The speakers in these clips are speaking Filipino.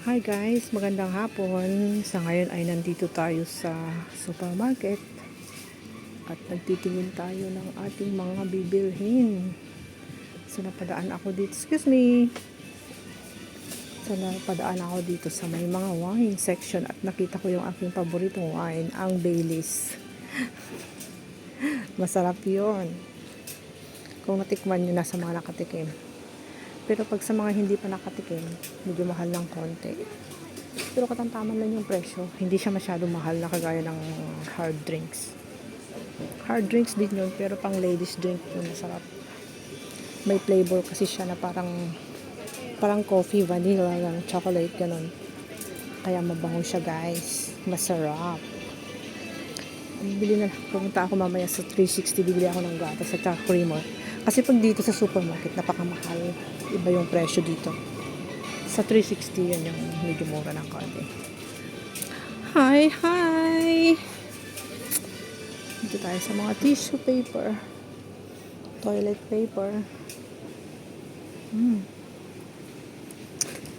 Hi guys, magandang hapon. Sa ngayon ay nandito tayo sa supermarket at nagtitingin tayo ng ating mga bibilhin. So napadaan ako dito, napadaan ako dito sa may mga wine section at nakita ko yung aking paboritong wine, ang Baileys. Masarap yun. Kung natikman nyo na sa mga nakatikim. Pero pag sa mga hindi pa nakatikim, medyo mahal ng konti. Pero katamtaman lang yung presyo. Hindi siya masyadong mahal na kagaya ng hard drinks. Hard drinks din yun, pero pang ladies drink yun, masarap. May flavor kasi siya na parang coffee, vanilla, lang, chocolate, ganun. Kaya mabango siya guys. Masarap. Pumunta ako mamaya sa 360, bibili ako ng gatas at creamer. Kasi pag dito sa supermarket, napakamahal. Iba yung presyo dito. Sa 360, yan yung medyo mura ng konti. Hi! Dito tayo sa mga tissue paper. Toilet paper.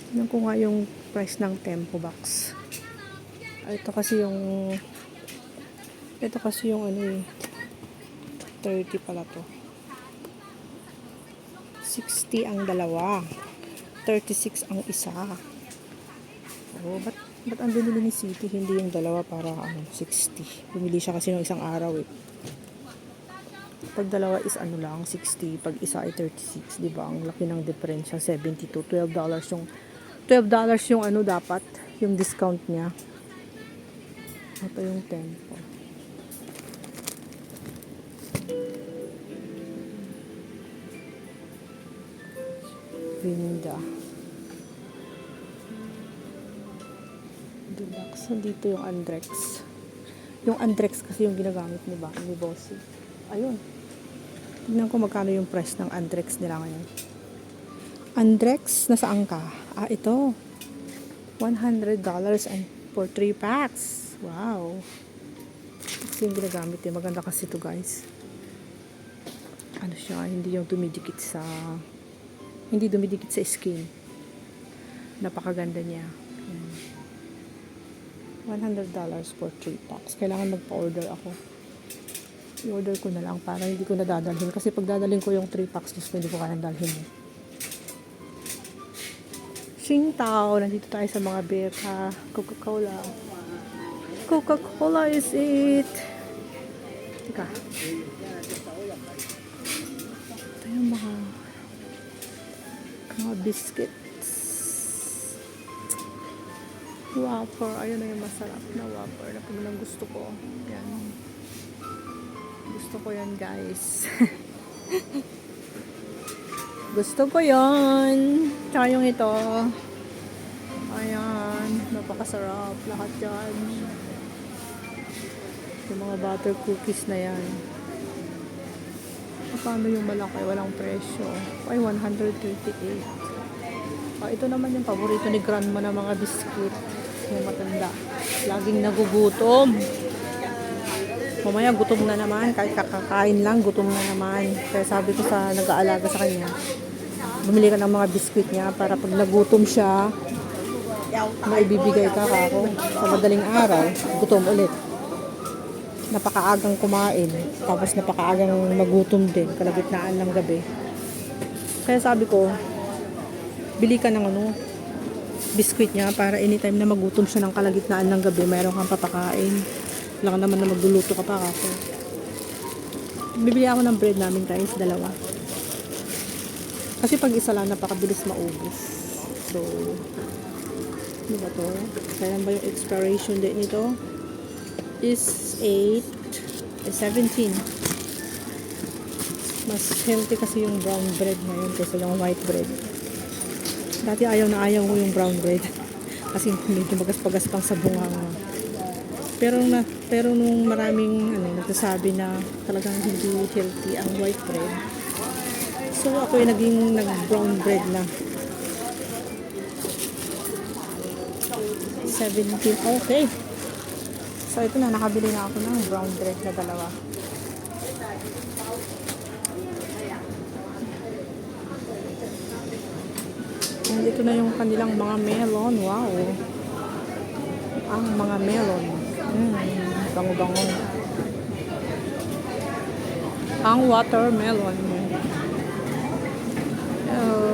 Tignan ko nga yung price ng Tempo Box. Ito kasi yung 30 pala to. 60 ang dalawa. 36 ang isa. Oh, ba't ang binili ni City? Hindi yung dalawa para 60. Bumili siya kasi ng isang araw eh. Pag dalawa is lang, 60. Pag isa ay 36. Diba? Ang laki ng diferensya. 72. $12 yung dapat. Yung discount niya. Ito yung Tempo. Vinda. Deluxe. Dito yung Andrex. Yung Andrex kasi yung ginagamit ni Bossy. Ayun. Tignan ko magkano yung price ng Andrex nila ngayon. Andrex, nasaan ka? Ito. $100 and for 3 packs. Wow. Kasi yung ginagamit eh. Maganda kasi ito guys. Ano siya, hindi dumidikit sa skin. Napakaganda niya. $100 for 3 packs. Kailangan magpa-order ako. I-order ko na lang para hindi ko nadadalhin. Kasi pag dadalhin ko yung 3 packs, hindi ko kayang dalhin. Tsingtao. Nandito tayo sa mga beka. Coca-Cola. Coca-Cola is it. Teka. Ito yung mga biscuits. Wafer. Ayun na yung masarap na wafer na pumunang gusto ko. Yan. Gusto ko yan guys. Gusto ko yan. Tsaka yung ito. Ayan. Napakasarap. Lahat yan. Yung mga butter cookies na yan. Paano yung malaki? Walang presyo. Ay, 138. Ito naman yung paborito ni grandma na mga biscuit. Yung matanda. Laging nagugutom. Mamaya gutom na naman. Kahit kakakain lang, gutom na naman. Kaya sabi ko sa nag-aalaga sa kanya, bumili ka ng mga biscuit niya para pag nagutom siya, maibibigay ka ako. Sa madaling araw, gutom ulit. Napakaagang kumain. Tapos napakaagang magutom din. Kalagitnaan ng gabi. Kaya sabi ko, bili ka ng biscuit niya para anytime na magutom siya ng kalagitnaan ng gabi, mayroon kang papakain. Wala ka naman na magluluto ka pa ako. Bibili ako ng bread namin guys, 2. Kasi pag isa lang, napakabilis maubos. So, ano ba to? Kailan ba yung expiration date nito? Is 17. Mas healthy kasi yung brown bread ngayon kaysa yung white bread. Dati ayaw ko yung brown bread kasi medyo magas-pagaspang sa bunganga. Pero nung maraming nagsasabi na talagang hindi healthy ang white bread, so ako yung naging nag-brown bread na. 17. Okay. So ito na, nakabili na ako ng brown bread na 2. ito na yung kanilang mga melon. Wow. Ang mga melon. Bango-bango. Ang watermelon.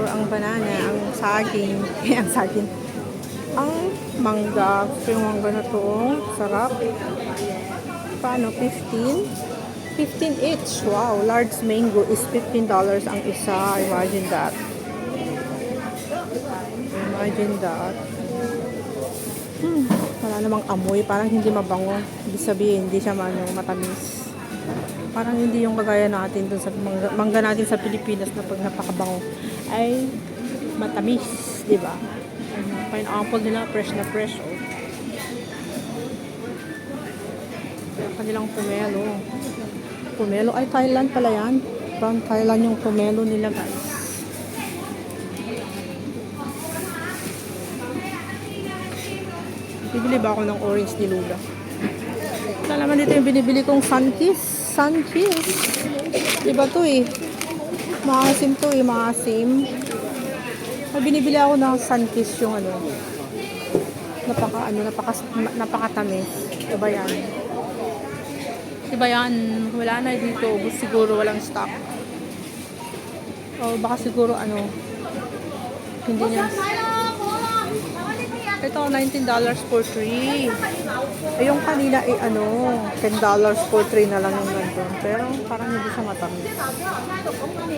Ang banana, ang saging. Ang saging. Ang mangga. Yung mangga na to. Sarap. Paano? 15? 15 each. Wow. Large mango is $15 ang isa. Imagine that. Imagine that. Wala namang amoy. Parang hindi mabango. Ibig sabihin, hindi siya matamis. Parang hindi yung kagaya natin dun sa mangga natin sa Pilipinas na pag napakabango ay matamis, di ba? Pineapple nila, fresh na fresh. Oh. Kanilang pomelo. Pomelo, ay Thailand pala yan. From Thailand yung pomelo nila, guys. Bibili ba ako ng orange ni Lula? Wala naman dito yung binibili kong Sunkiss. Sunkiss. Diba to eh? Maasim to eh, maasim. Binibili ako ng Sunkiss yung ano. Napakatamis. Diba yan? Diba yan? Wala na dito. Siguro walang stock. O baka siguro ano. Hindi niya. Ito, $19 for 3. Ay, yung kanina ay ano, $10 for 3 na lang yung nandun. Pero parang hindi siya matamis.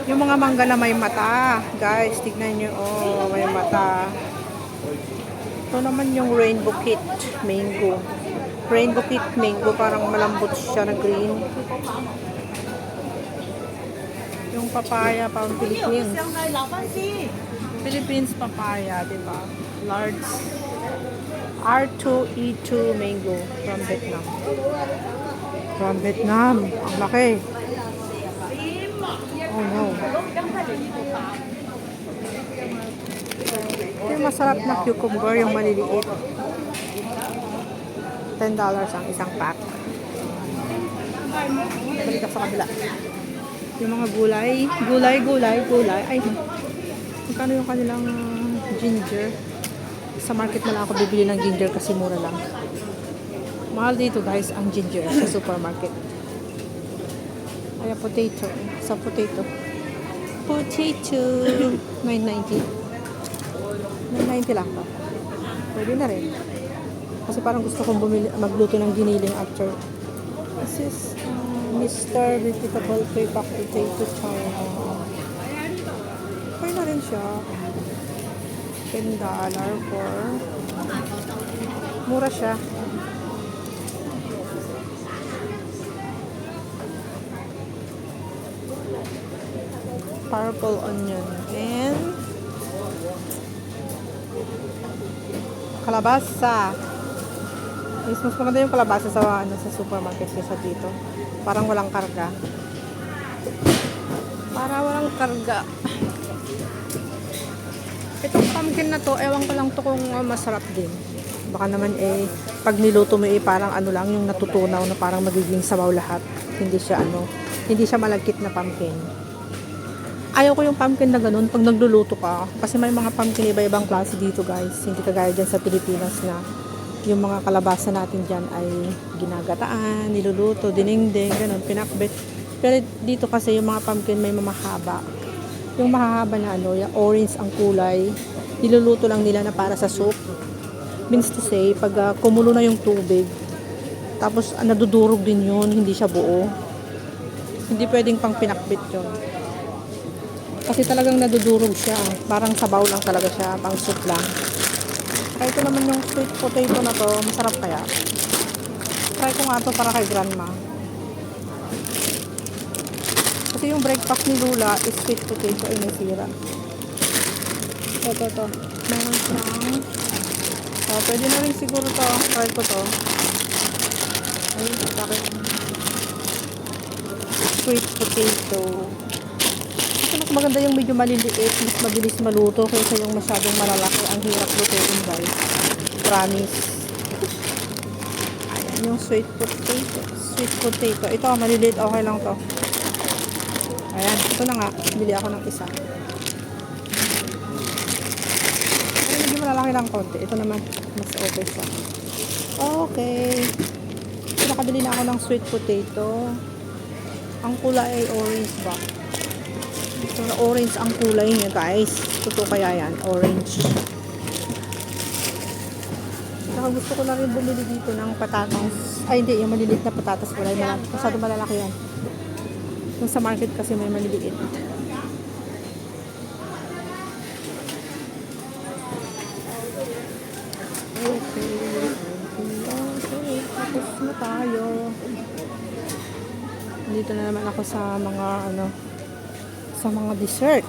Yung mga mangga na may mata. Guys, tignan nyo. Oh, may mata. Ito naman yung rainbow kit mango. Rainbow kit mango. Parang malambot siya na green. Yung papaya, parang Philippines. Philippines papaya, diba? Large. R2E2 mango from Vietnam. From Vietnam. Ang laki. Oh no. Yung masarap na cucumber, yung maliliit. $10 ang isang pack. Balik ka sa kabila. Yung mga gulay. Gulay. Ay, magkano yung kanilang ginger? Sa market na lang ako bibili ng ginger kasi mura lang. Mahal dito guys ang ginger sa supermarket. Ay, potato. Sa potato. Potato. $9.90. $9.90 lang to. Pwede na rin. Kasi parang gusto kong magluto ng giniling after. This is Mr. Vegetable Pre-Pack Potato China. Pwede na rin siya. $10 for mura siya. Purple onion and kalabasa. Mas maganda yung kalabasa sa supermarket kaysa dito. Parang walang karga. Itong pumpkin na to, ewan ko lang to kung masarap din. Baka naman pag niluto mo parang ano lang, yung natutunaw na parang magiging sabaw lahat. Hindi siya malagkit na pumpkin. Ayaw ko yung pumpkin na ganun pag nagluluto ka. Kasi may mga pumpkin iba-ibang klase dito guys. Hindi kagaya dyan sa Pilipinas na yung mga kalabasa natin dyan ay ginagataan, niluluto, dinengdeng, ganun, pinakbet. Pero dito kasi yung mga pumpkin may mamahaba. Yung mahahaba na yung orange ang kulay, niluluto lang nila na para sa soup. Means to say, pag kumulo na yung tubig, tapos nadudurog din yun, hindi siya buo. Hindi pwedeng pang pinakbit yun. Kasi talagang nadudurog siya. Parang sabaw lang talaga siya, pang soup lang. Kaya ito naman yung sweet potato na to, masarap kaya. Try ko nga to para kay grandma. Kasi yung breakfast ni Lula is sweet potato ay nasira. Ito. Meron siyang pwede na rin siguro to. Try ko to. Ay, bakit? Sweet potato. Kasi mas maganda yung medyo maliliit. Mas mabilis maluto kaysa yung masyadong malalaki. Ang hirap lutuin guys. Promise. Ayan yung sweet potato. Sweet potato. Ito, maliliit. Okay lang to. Ayan, ito na nga. Bili ako ng isa. malaki lang konti. Ito naman, mas okay siya. Okay. So, nakabili na ako ng sweet potato. Ang kulay ay orange ba? So, orange ang kulay niya, guys. Totoo kaya yan? Orange. Saka gusto ko na rin bumili dito ng patatas. Ay, hindi. Yung maliliit na patatas. Masyado malalaki yan. Yung sa market kasi may maliliit. Okay. Tapos na tayo. Dito na naman ako sa mga dessert.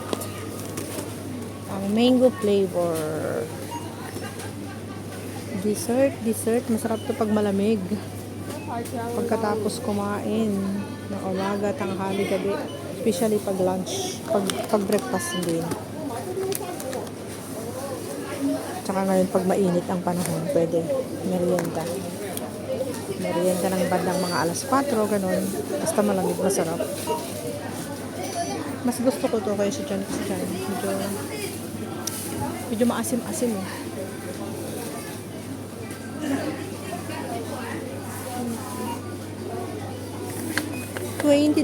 Ang mango flavor. Dessert. Masarap to pag malamig. Pagkatapos kumain ng umaga, tanghali, gabi. Especially pag lunch. Pag breakfast din. Tsaka ngayon pag mainit ang panahon, pwede merienda. Merienda ng bandang mga alas 4, ganun. Basta malamig, masarap. Mas gusto ko to kaya si John. Medyo maasim-asim eh. $20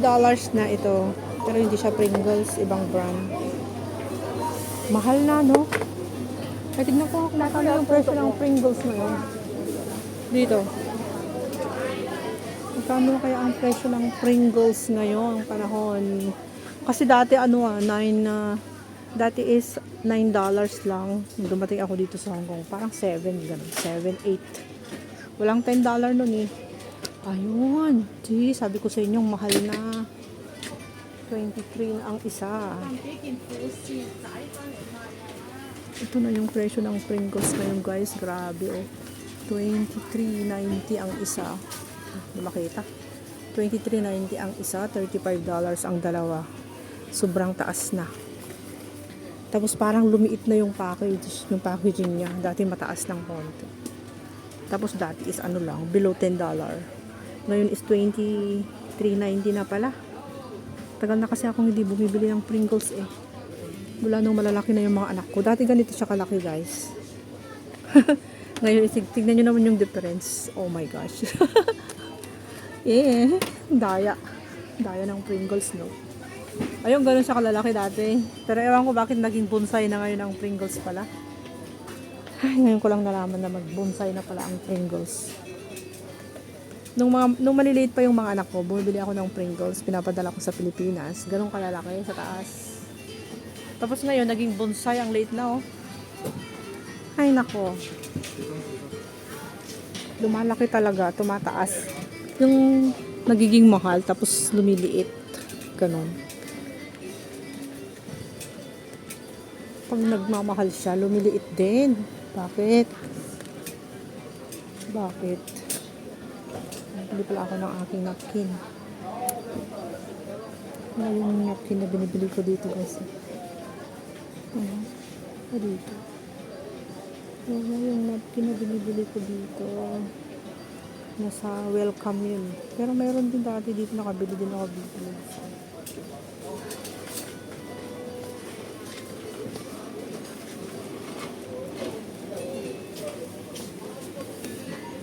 na ito. Pero hindi siya Pringles, ibang brand. Mahal na, no? Ay, tignan ko kung makano yung presyo ng Pringles ngayon. Dito. Magkano kaya ang presyo ng Pringles ngayon panahon? Kasi dati dati is $9 lang. Dumating ako dito sa Hong Kong. Parang 7, ganun. 7, 8. Walang $10 nun eh. Ayun. See, sabi ko sa inyo, mahal na. 23 na ang isa. Ito na yung presyo ng Pringles ngayon, guys. Grabe, oh. $23.90 ang isa. Makita. $23.90 ang isa, $35 ang dalawa. Sobrang taas na. Tapos parang lumiit na yung packaging niya. Dati mataas ng konti. Tapos dati is below $10. Ngayon is $23.90 na pala. Tagal na kasi akong hindi bumibili ng Pringles eh. Mula nung malalaki na yung mga anak ko. Dati ganito siya kalaki, guys. Ngayon, tignan nyo naman yung difference. Oh my gosh. Daya ng Pringles, no? Ayun, ganun siya kalalaki dati. Pero ewan ko bakit naging bonsai na ngayon ang Pringles pala. Ay, ngayon ko lang nalaman na mag-bonsai na pala ang Pringles. Nung maliliit pa yung mga anak ko, bumibili ako ng Pringles, pinapadala ko sa Pilipinas. Ganun kalalaki sa taas. Tapos ngayon, naging bonsai ang liit na, oh. Ay, nako. Lumalaki talaga, tumataas. Yung nagiging mahal, tapos lumiliit. Ganun. Pag nagmamahal siya, lumiliit din. Bakit? Bili pala ako ng aking napkin. Ano yung napkin na binibili ko dito, guys? Dito. Ano yung napkin na binibili ko dito? Nasa welcome yun. Pero mayroon din dati dito, nakabili din ako dito.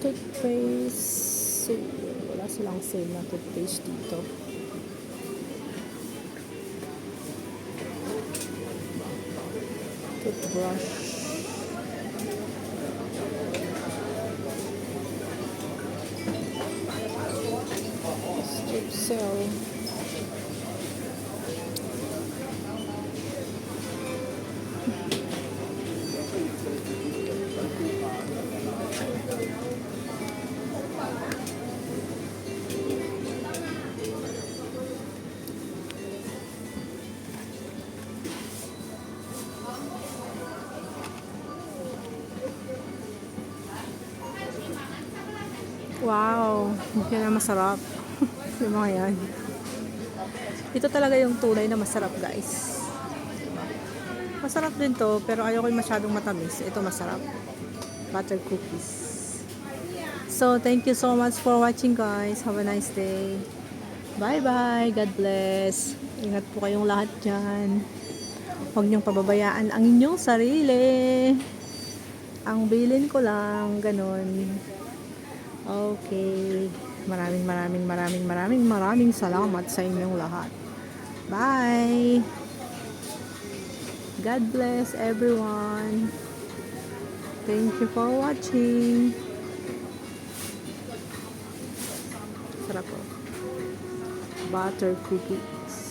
Toothpaste. Wala silang sale na toothpaste dito. Toothbrush. Strip sale. Wow, yan na masarap. Yung mga yan. Ito talaga yung tunay na masarap, guys. Masarap din to, pero ayoko yung masyadong matamis. Ito masarap. Butter cookies. So, thank you so much for watching, guys. Have a nice day. Bye-bye. God bless. Ingat po kayong lahat dyan. Huwag niyong pababayaan ang inyong sarili. Ang bilin ko lang, ganun. Okay. Maraming salamat sa inyong lahat. Bye! God bless everyone. Thank you for watching. Sarap po. Butter cookies.